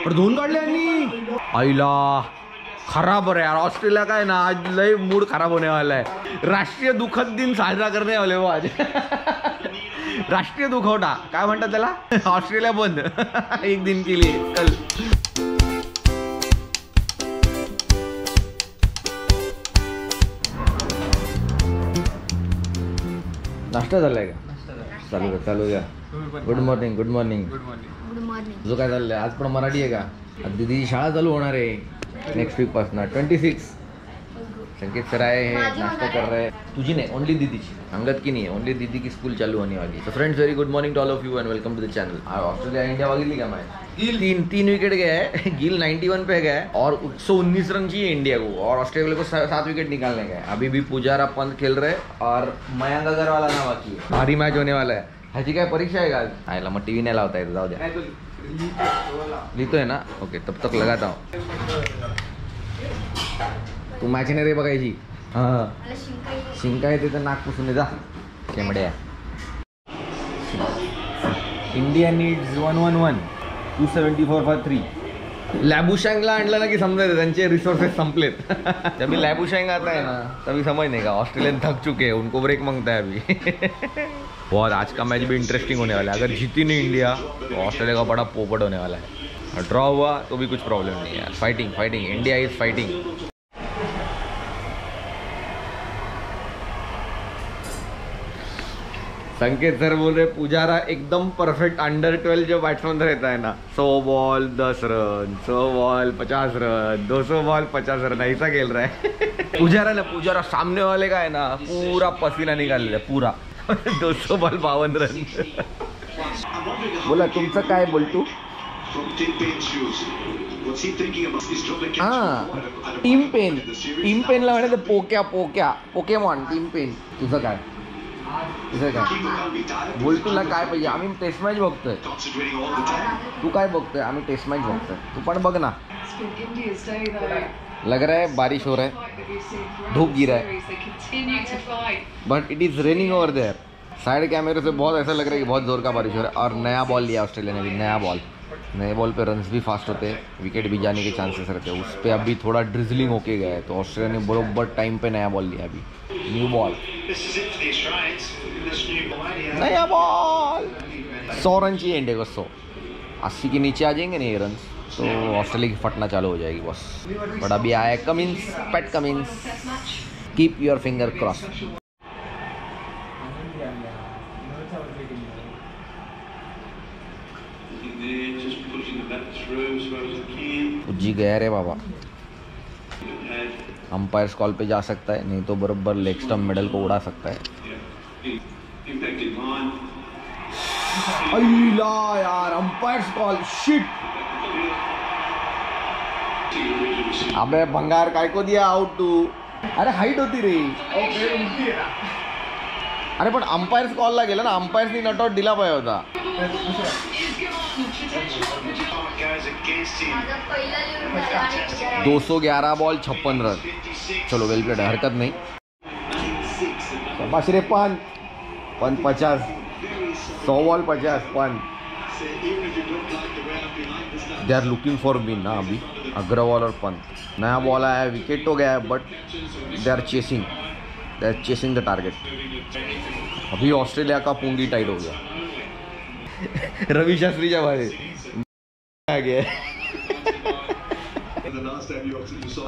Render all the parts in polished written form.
पण धुवून काढले यांनी आईला खराब रे यार ऑस्ट्रेलिया का है ना आज लय मूड खराब होने वाला है राष्ट्रीय दुखद दिन साजरा करने वाले हो आज राष्ट्रीय दुखवटा काय म्हणतात त्याला ऑस्ट्रेलिया बंद एक दिन के लिए कल नाश्ता झालाय का चालू घ्या गुड मॉर्निंग गुड मॉर्निंग जो काय चाललंय आज पण मराठी आहे का आज दीदी शाळा चालू होणार आहे नेक्स्ट वीक पासून 26 संकेत सर आए हैं नाश्ता कर रहे हैं तुझी नहीं ओनली दीदी अंगद की नहीं है ओनली दीदी की स्कूल चालू होने वाली है। तो friends very good morning to all of you and welcome to the channel. Australia India बघितली का मैं तीन विकेट गया है गिल 91 पे गया है और 119 रन चाहिए इंडिया को और ऑस्ट्रेलिया को 7 विकेट निकालने का है। अभी भी पुजारा पंत खेल रहे और मयंक अग्रवाल आना बाकी है भारी मैच होने वाला है। ह्याची काय परीक्षा आहे का आयला मग टीव्ही नाही लावता येत जाऊ द्या लिहितोय ना ओके तब तक लगाता हूँ तू मॅच नाही रे बघायची हां शिंका येते तर नाक पुसून जा केमड्या इंडिया नीड्स 111 274 फॉर 3 लॅबुशँगला आणलं ना की समजायचं त्यांचे रिसोर्सेस संपलेत जब लॅबुशँग आता है ना तभी समझ नहीं का ऑस्ट्रेलियन थक चुके हैं उनको ब्रेक मांगता है अभी बहुत आज का मैच भी इंटरेस्टिंग होने वाला है। अगर जीती नहीं इंडिया तो ऑस्ट्रेलिया का बड़ा पोपट होने वाला है और ड्रॉ हुआ तो भी कुछ प्रॉब्लम नहीं है। Fighting fighting India is fighting. संकेत सर बोल रहे पुजारा एकदम परफेक्ट अंडर 12 जो बैट्समैन रहता है ना 100 ball 10 run 100 ball 50 run 200 ball 50 run ऐसा खेल रहा है पुजारा सामने वाले का है ना पूरा पसीना निकाल लिया पूरा 200 बॉल 52 रन बोला तुमचं काय बोलतू हाँ टीम पेनला म्हणे पोकेमॉन टीम पेन तुझं काय बोल तुला काय पाहिजे आम्ही टेस्ट मॅच बघतोय तू काय बघतोय आम्ही टेस्ट मॅच बघतोय तू पण बघ ना लग रहा है बारिश हो रहा है धूप गिरा है but it is raining over their side कैमरे से बहुत ऐसा लग रहा है कि बहुत जोर का बारिश हो रहा है और नया बॉल लिया ऑस्ट्रेलिया ने भी नए बॉल पे रन्स भी फास्ट होते हैं विकेट भी जाने के चांसेस रहते हैं उस पर अभी थोड़ा ड्रिजलिंग होके गया है तो ऑस्ट्रेलिया ने बरोबर टाइम पे नया बॉल लिया अभी न्यू बॉल नया बॉल 100 रन चाहिए इंडिया को 100 80 के नीचे आ जाएंगे ना ये रन तो ऑस्ट्रेलिया की फटना चालू हो जाएगी बस बट अभी आया Cummins Pat Cummins keep your finger cross जी गया रे बाबा अंपायर्स कॉल पे जा सकता है नहीं तो बराबर लेग स्टंप मेडल को उड़ा सकता है अल्ला यार अंपायर्स कॉल शिट अबे भंगार काय को दिया आउट टू अरे हाईट होती रे अरे पण अंपायर्स कॉलला गेला ना अंपायर्सनी नॉट आउट दिला पाहिजे होता 211 बॉल 56 रन चलो वेल प्लेड हरकत नहीं शाबाश रे Pant 50 100 ball 50 Pant they are looking for win ना अभी अग्रवाल और पंत नया बॉल आया विकेट तो गया है but they are chasing the target. अभी ऑस्ट्रेलिया का पूंगी टाइट हो गया रवि शास्त्री जब आ गया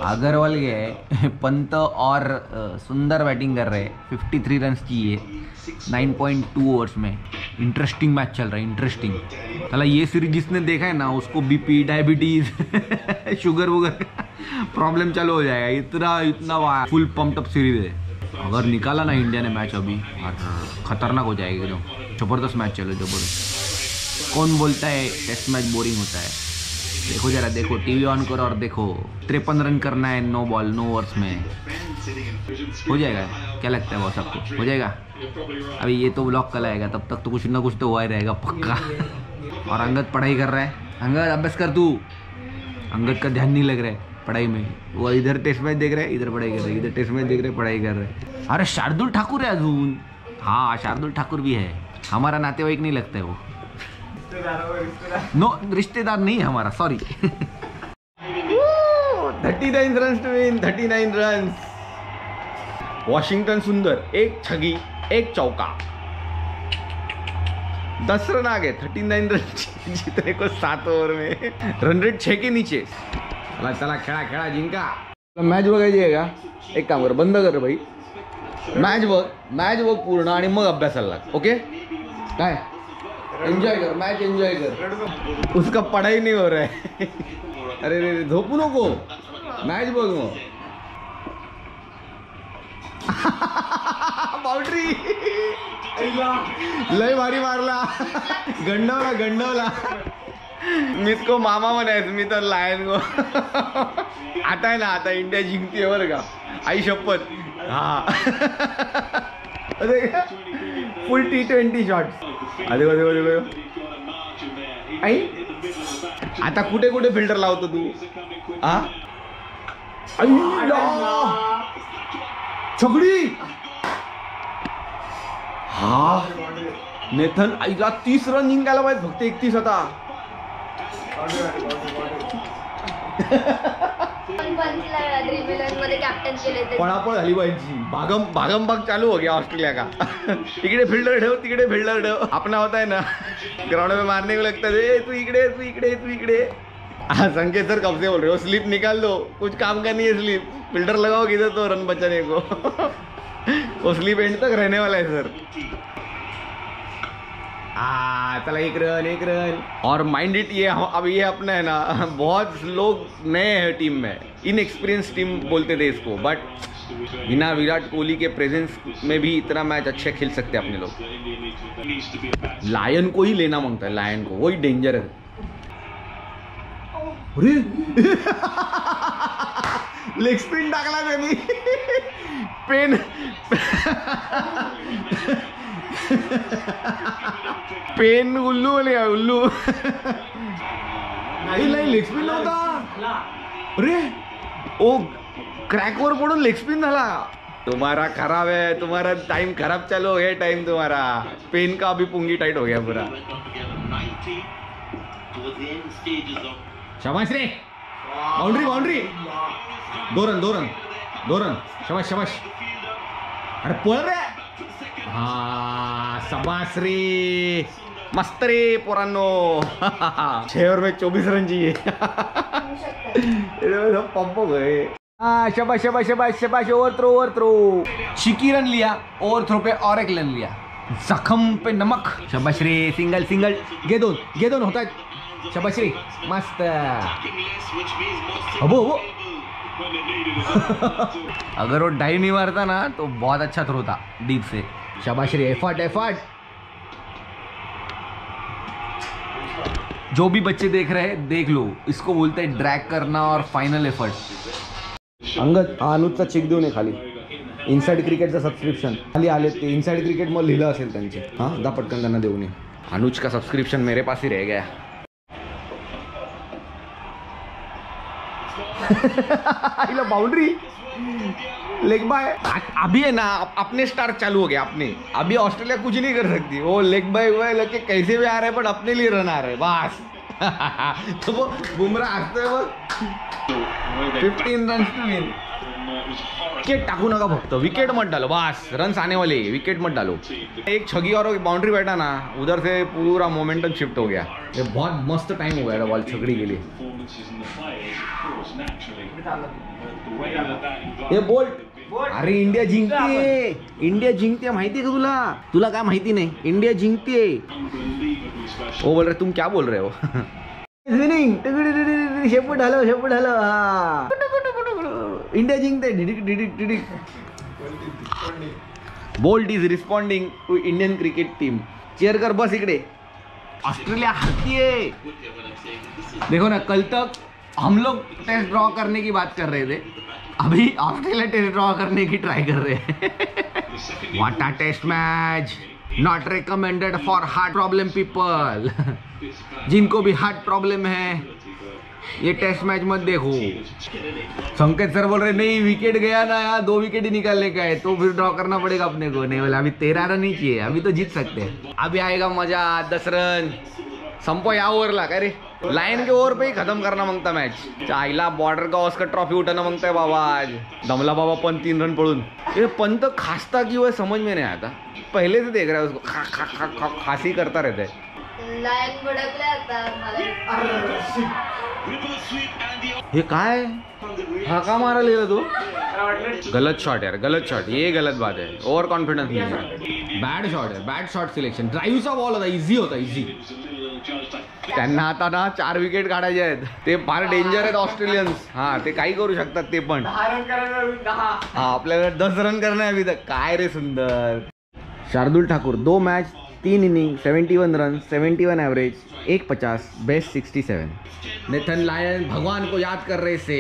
अग्रवाल गए पंत और सुंदर बैटिंग कर रहे 53 रन चाहिए 9.2 ओवर्स में। इंटरेस्टिंग मैच चल रहा है इंटरेस्टिंग चला ये सीरीज जिसने देखा है ना उसको बीपी डायबिटीज शुगर वुगर प्रॉब्लम चालू हो जाएगा इतना फुल पम्प्ड अप सीरीज है। अगर निकाला ना इंडिया ने मैच अभी खतरनाक हो जाएगा एकदम जबरदस्त मैच चलो जबरदस्त। कौन बोलता है टेस्ट मैच बोरिंग होता है देखो जरा देखो टीवी ऑन करो और देखो 53 रन करना है 9 बॉल 9 ओवर्स में हो जाएगा क्या लगता है वो सब कुछ हो जाएगा। अभी ये तो ब्लॉक कल आएगा तब तक तो कुछ ना कुछ तो हुआ ही रहेगा पक्का। और अंगद पढ़ाई कर रहा है अंगद अभ्यास कर तू अंगद का ध्यान नहीं लग रहा है पढ़ाई में वो इधर टेस्ट मैच देख रहे हैं इधर पढ़ाई कर रहे हैं इधर टेस्ट मैच देख रहे हैं पढ़ाई कर रहे हैं। अरे शार्दुल ठाकुर है अजून हाँ शार्दुल ठाकुर भी है हमारा नातेवाईक नहीं लगता है वो नो रिश्तेदार नहीं है हमारा, sorry. 39 run to win, 39 run. Washington Sundar, एक छगी एक चौका, 10 रन आ गए। 39 रन जीतने को 7 ओवर में। रन रेट 6 के नीचे। चला चला, खेळा खेळा, जिंका। मॅच बघायची का? एक काम कर, बंद कर भाई, मॅच बघ पूर्ण आणि मग अभ्यासाला लाग, ओके? काय एन्जॉय कर, मैच एन्जॉय कर। उसका पढ़ाई नहीं हो रहा है। अरे रे, झोपू नको, मैच बघ मग। बाउंड्री, लय भारी मारला, गंडवला। मी को मामा म्हणायचं, मी तर लायन गो। आता आहे ना, आता इंडिया जिंकते बरं का, आई शपथ। हा फुल T20 शॉट। अरे आई आता कुठे कुठे फिल्टर लावतो तू? हा छगडी, हा नेथन आईला 30 रन जिंकायला पाहिजे, फक्त 31 होता। पळापळ झाली पाहिजे, भागम भाग चालू हो गया ऑस्ट्रेलिया का। इकडे फिल्डर ठेव, तिकडे फिल्डर ठेव, अपना होता है ना, ग्राउंड में मारने को लगता है, तू इकडे। हाँ, संकेत सर कब से बोल रहे हो, स्लिप निकाल दो, कुछ काम का नहीं है स्लिप, फिल्डर लगाओ किधर तो रन बचाने को। वो स्लिप एंड तक रहने वाला है सर। चला, एक रन। और माइंड इट, ये अब ये अपना है ना, बहुत लोग नए हैं टीम में, इनएक्सपीरियंस टीम बोलते थे इसको, बट बिना विराट कोहली के प्रेजेंस में भी इतना मैच अच्छे खेल सकते हैं अपने लोग। लायन को ही लेना मांगता है, लायन को, वही डेंजर है। अरे लेग स्पिन टाकला त्यांनी, पेन उल्लू बोले, उल्लू नहीं लेग स्पिन नव्हता। अरे ओ क्रॅकवर पडून लेग स्पिन झाला। तुम्हारा खराब है, तुम्हारा टाइम खराब चालू हो गया, टाइम तुम्हारा, पेन का अभी पुंगी टाइट हो गया पूरा। शाबाश रे, बाउंड्री, 2 रन, शाबाश। अरे पळ रे, हाँ शाबाश रे, मस्त रे पोरांनो। 6 ओवर में 24 रन चाहिए। सब पंप हो गए। हाँ शाबाश, ओवर थ्रो। छिकी रन लिया, ओवर थ्रो पे और एक रन लिया, जख्म पे नमक। शाबाश रे, सिंगल, गे दोन होता है। शाबाश रे, मस्त। अबो अगर वो डाई नहीं मारता ना तो बहुत अच्छा थ्रो था डीप से। शाबाश रे, एफर्ट। जो भी बच्चे देख रहे हैं, देख लो, इसको बोलते हैं ड्रैग करना और फाइनल एफर्ट। अंगद, अनुजचा चेक देऊन खाली, इनसाइड क्रिकेटचं सबस्क्रिप्शन खाली आले ते, इनसाइड क्रिकेट मग लिहिलं असेल त्यांचे। हाँ, दा पटकन त्यांना देऊन ये। अनुज का सब्सक्रिप्शन मेरे पास ही रह गया। Boundary, leg bye. अभी है ना, अपने स्टार चालू हो गया अपने। अभी ऑस्ट्रेलिया कुछ नहीं कर सकती, वो लेग बाय हुआ है, लगे कैसे भी आ रहे हैं, बट अपने लिए रन आ रहे हैं बस। तो वो बुमराह हंसते हैं, वो 15 रन टू विन। विकेट टाकू नका, फक्त विकेट मत डालो, बस रन्स आने वाले, विकेट मत डालो। एक छगी और बाउंड्री बैठा ना, उधर से पूरा मोमेंटम शिफ्ट हो गया। ये बहुत मस्त टाइम हो गया था बॉल छकड़ी के लिए। ये बोल्ट, अरे इंडिया जिंकते माहिती है का तुला काय माहिती नहीं, इंडिया जिंकते। वो बोल रहे, तुम क्या बोल रहे हो? शेपूट हलो, इंडिया जिंकते, डिडिक। Bolt is responding to Indian cricket team. Cheer कर बस इकडे, ऑस्ट्रेलिया हारती है। देखो ना, कल तक हम लोग टेस्ट ड्रॉ करने की बात कर रहे थे, अभी ऑस्ट्रेलिया टेस्ट ड्रॉ करने की ट्राई कर रहे हैं। What a test match, not recommended for heart problem people. जिनको भी हार्ट प्रॉब्लम है, ये टेस्ट मैच मत देखो। संकेत सर बोल रहे नहीं, विकेट गया ना यार, 2 विकेट ही निकालने का है, तो फिर ड्रॉ करना पड़ेगा अपने को। नहीं बोला, अभी 13 रन ही चाहिए, अभी तो जीत सकते हैं। अभी आएगा मजा, 10 रन, संपो या ओव्हरला काय रे लाइन के ओव्हर पे ही खत्म करना मागता मॅच आईला बॉर्डर गावस्कर ट्रॉफी उठाना मागताय बाबा आज दमला बाबा पण 3 रन पडून ये पंत खासता की वो समझ में नहीं आता पहले से देख रहा है उसको खा खा खा खा खासी करता रहता है लाइन भडकले आता हे काय हा का मारा लिहिला तू गलत शॉट यार गलत शॉट ये गलत बात है ओवर कॉन्फिडेंस नहीं है बैड शॉट है बैड शॉट सिलेक्शन ड्राईव्हचा बॉल होता इझी होता इझी त्यांना आता ना 4 विकेट काढायचे आहेत ते फार डेंजर आहेत ऑस्ट्रेलियन्स हा ते काही करू शकतात ते पण 10 रन करणे हा आपल्याला 10 रन करणे अभी तक काय रे सुंदर Shardul Thakur 2 match 3 inning 71 run 71 average 150 best 67 Nathan Lyon भगवान को याद कर रहे से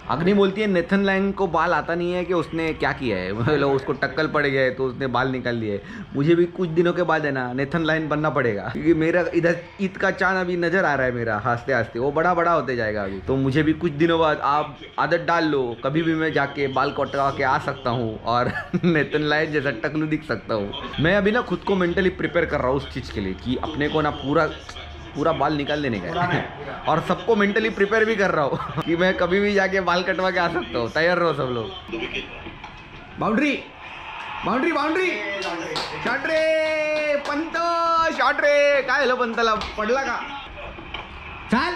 अग्नि बोलती है नेथन लायन को बाल आता नहीं है कि उसने क्या किया है मतलब उसको टक्कल पड़ गया है तो उसने बाल निकाल दिए मुझे भी कुछ दिनों के बाद है ना नेथन लायन बनना पड़ेगा क्योंकि मेरा इधर ईद का चांद अभी नजर आ रहा है मेरा हंसते हंसते वो बड़ा बड़ा होते जाएगा अभी तो मुझे भी कुछ दिनों बाद आप आदत डाल लो कभी भी मैं जाके बाल कटवा के आ सकता हूँ और नेथन लायन जैसा टकलू दिख सकता हूँ मैं अभी ना खुद को मेंटली प्रिपेयर कर रहा हूँ उस चीज़ के लिए कि अपने को ना पूरा बाल निकाल देने का है और सबको मेंटली प्रिपेयर भी कर रहा हूँ कि मैं कभी भी जाके बाल कटवा के आ सकता हूँ तैयार रहो सब लोग बाउंड्री बाउंड्री बाउंड्री शॉट रे पंत शॉट रे काय झालं पंतला पडला का चाल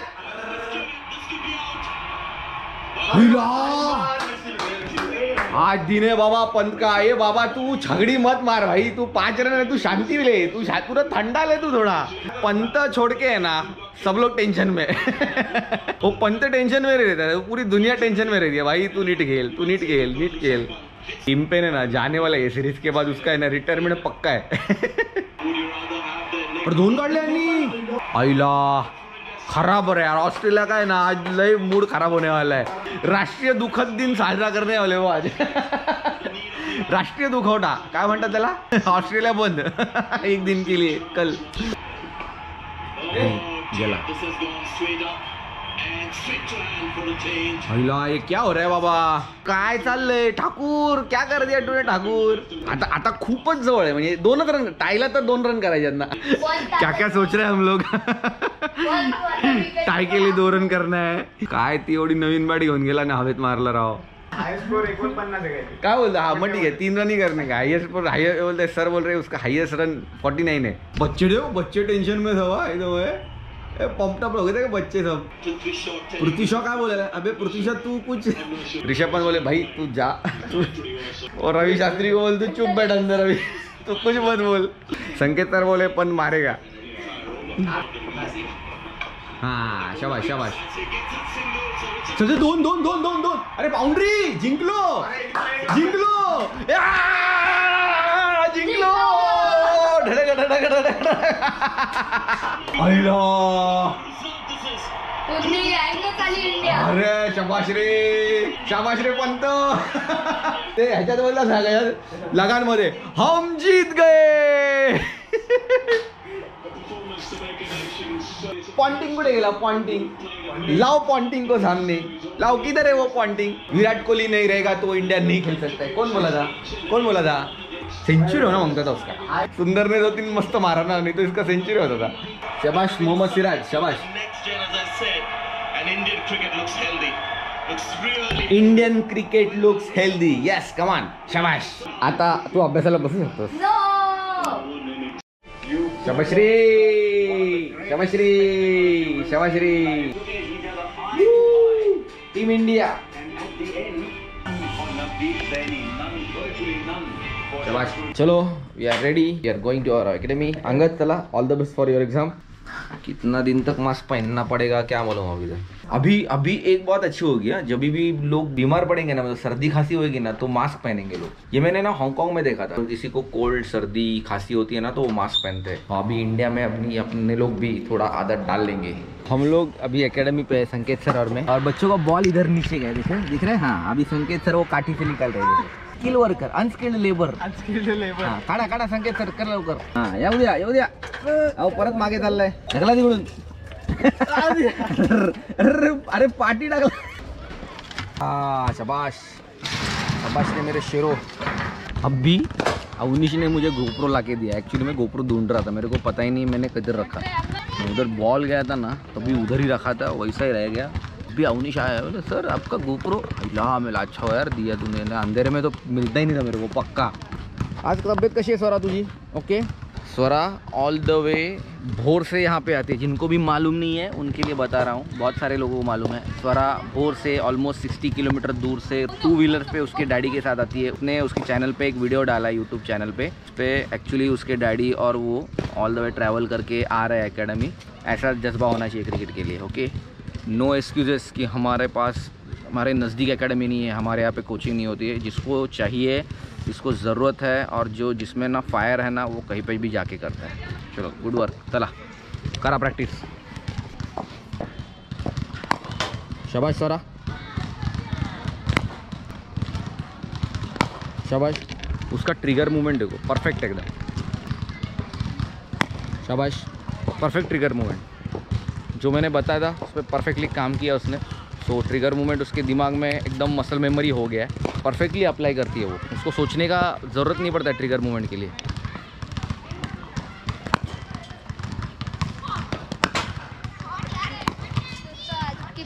आज दिन है बाबा पंत का ये बाबा तू झगड़ी मत मार भाई तू 5 रन है तू शांति ले तू पूरा ठंडा ले तू थोड़ा पंत छोड़ के है ना सब लोग टेंशन में वो पंत टेंशन में रहता है पूरी दुनिया टेंशन में रहती है भाई तू नीट खेल टीम पे ना जाने वाला है सीरीज के बाद उसका है ना रिटायरमेंट पक्का है और 2 काढले आणि आईला खराब हो रहा है यार ऑस्ट्रेलिया का है ना आज लय मूड खराब होने वाला है राष्ट्रीय दुखद दिन साजरा करने वाले हो आज राष्ट्रीय दुखवटा काय म्हणतात त्याला ऑस्ट्रेलिया बंद 1 दिन के लिए कल गेला ये क्या हो रहा है बाबा काय चाललंय ठाकूर क्या कर दिया तूने ठाकूर आता खूपच जवळ आहे म्हणजे 2 रन टायला तर 2 रन करायचे ना क्या क्या सोच रहे हैं हम लोग टाय के लिए 2 रन करना है काय ती एवढी नवीन बॅट घेऊन गेला ना हवेत मारला राव काय बोलता हाँ ठीक है 3 रन ही करने का हाईएस्ट पर हाईएस्ट बोलते सर बोल रहे उसका हाईएस्ट रन 49 है बच्चे टेंशन में था पंप टप हो गए थे बच्चे सब पृथ्वी शॉ क्या बोले अबे पृथ्वी शॉ तू कुछ ऋषभ पंत बोले भाई तू जा और रवि शास्त्री को बोल तू चुप बैठ अंदर अभी तू कुछ मत बोल संकेत सर बोले पंत मारेगा हाँ शाबाश शाबाश चल 2 अरे बाउंड्री जिंकलो अरे शाबाश रे पंत ते ह्याच्यात बोलला लगान मध्ये हम जीत गए पॉन्टिंग कुठे गेला पॉन्टिंग लाओ पॉन्टिंग को सामने लाओ किधर है वो पॉन्टिंग विराट कोहली नहीं रहेगा तो इंडिया नहीं खेल सकता है कौन बोला था सेंचुरी होना मांगता था उसका सुंदर ने 2-3 मस्त मारा ना नहीं तो इसका सेंचुरी होता था शाबाश मोहम्मद सिराज शाबाश Indian cricket looks healthy yes come on शाबाश आता तू अभ्यासाला बसू शकतोस शाबाश्री टीम इंडिया शाबाश चलो we are ready we are going to our academy Angad चला all the best for your exam कितना दिन तक मास्क पहनना पड़ेगा क्या मालूम अभी एक बात अच्छी होगी जब भी लोग बीमार पड़ेंगे ना मतलब सर्दी खांसी होगी ना तो मास्क पहनेंगे लोग ये मैंने ना हांगकांग में देखा था तो किसी को कोल्ड सर्दी खांसी होती है ना तो वो मास्क पहनते हैं अभी इंडिया में अपने लोग भी थोड़ा आदत डाल लेंगे हम लोग अभी एकेडमी पे संकेत सर और मैं और बच्चों का बॉल इधर नीचे गया दिख रहे हैं हाँ अभी संकेत सर वो काठी से निकाल रहे थे स्किल वर्कर अनस्किल्ड लेबर हाँ काढा संकेत सर कर लवकर हाँ येऊ द्या अहो परत मागे चाललाय ढकला तिकडून अरे पार्टी टाकला हाँ शाबाश रे मेरे शेरो अवनीश ने मुझे गोप्रो ला के दिया। एक्चुअली मैं गोप्रो ढूंढ रहा था, मेरे को पता ही नहीं मैंने किधर रखा। मैं उधर बॉल गया था ना, तभी उधर ही रखा था, वैसा ही रह गया। अभी अवनीश आया, बोले सर आपका गोप्रो। ला मैं अच्छा हो यार, दिया तूने, अंधेरे में तो मिलता ही नहीं था मेरे को पक्का। आज तबीयत कशी है स्वरा तुझी? Okay. Swara all the way भोर से यहाँ पे आती है। जिनको भी मालूम नहीं है उनके लिए बता रहा हूँ, बहुत सारे लोगों को मालूम है। स्वरा भोर से ऑलमोस्ट 60 किलोमीटर दूर से 2 व्हीलर पे उसके डैडी के साथ आती है। उसने उसके चैनल पे एक वीडियो डाला है, यूट्यूब चैनल पे। उस पर एक्चुअली उसके डैडी और वो ऑल द वे ट्रैवल करके आ रहे हैं एकेडमी। ऐसा जज्बा होना चाहिए क्रिकेट के लिए। ओके, नो एक्सक्यूजेस कि हमारे पास हमारे नज़दीक एकेडमी नहीं है, हमारे यहाँ पे कोचिंग नहीं होती है। जिसको चाहिए, जिसको ज़रूरत है और जो जिसमें ना फायर है ना, वो कहीं पे भी जाके करता है। चलो गुड वर्क, चला करा प्रैक्टिस। शाबाश स्वरा, शाबाश। उसका ट्रिगर मूवमेंट देखो, परफेक्ट एकदम। शाबाश, परफेक्ट ट्रिगर मूवमेंट। जो मैंने बताया था उस पर परफेक्टली काम किया उसने। सो ट्रिगर मूवमेंट उसके दिमाग में एकदम मसल मेमोरी हो गया है, परफेक्टली अप्लाई करती है वो। उसको सोचने का ज़रूरत नहीं पड़ता है ट्रिगर मूवमेंट के लिए।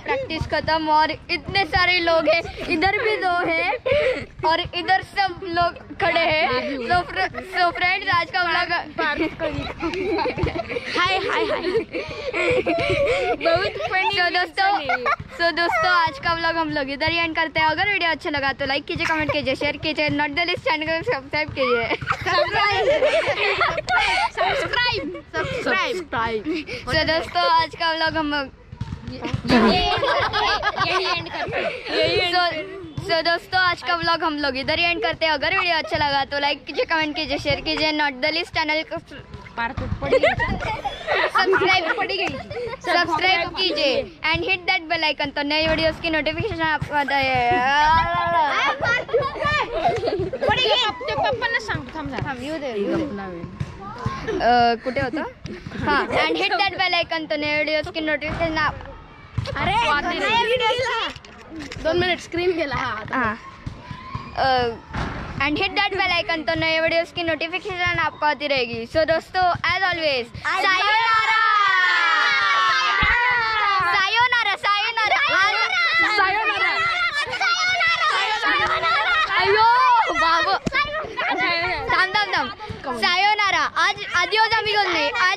प्रैक्टिस खत्म और इतने सारे लोग हैं, इधर भी 2 हैं और इधर सब लोग खड़े हैं। सो फ्रेंड्स, आज का व्लॉग हाय हाय हाय बहुत फनी। सो दोस्तों आज का व्लॉग हम लोग इधर ही एंड करते हैं। अगर वीडियो अच्छा लगा तो लाइक कीजिए, कमेंट कीजिए, शेयर कीजिए, नॉट द लिस्ट चैनल को सब्सक्राइब कीजिए। सब्सक्राइब। सो दोस्तों आज का व्लॉग हम लोग सो दोस्तों आज का व्लॉग हम लोग इधर ही एंड करते हैं। अगर वीडियो अच्छा लगा तो लाइक कीजिए, कमेंट कीजिए, शेयर कीजिए, नॉट द लिस्ट चैनल को सब्सक्राइब कीजिए and hit that bell icon, तो नए वीडियोस की नोटिफिकेशन आपको आता है। कुठे होता? हाँ, and hit that bell icon, तो नए वीडियोस की नोटिफिकेशन आप। अरे 2 मिनट स्क्रीन गेला। हाँ, and hit that bell icon, तो नए वीडियोस की नोटिफिकेशन आपको आती रहेगी। सो दोस्तों एज ऑलवेज सायोनारा सायोनारा सायोनारा सायोनारा सायोनारा। अयो बाबू, थांब थांब थांब। सायोनारा। आज आदियोस अमिगोस नहीं, आज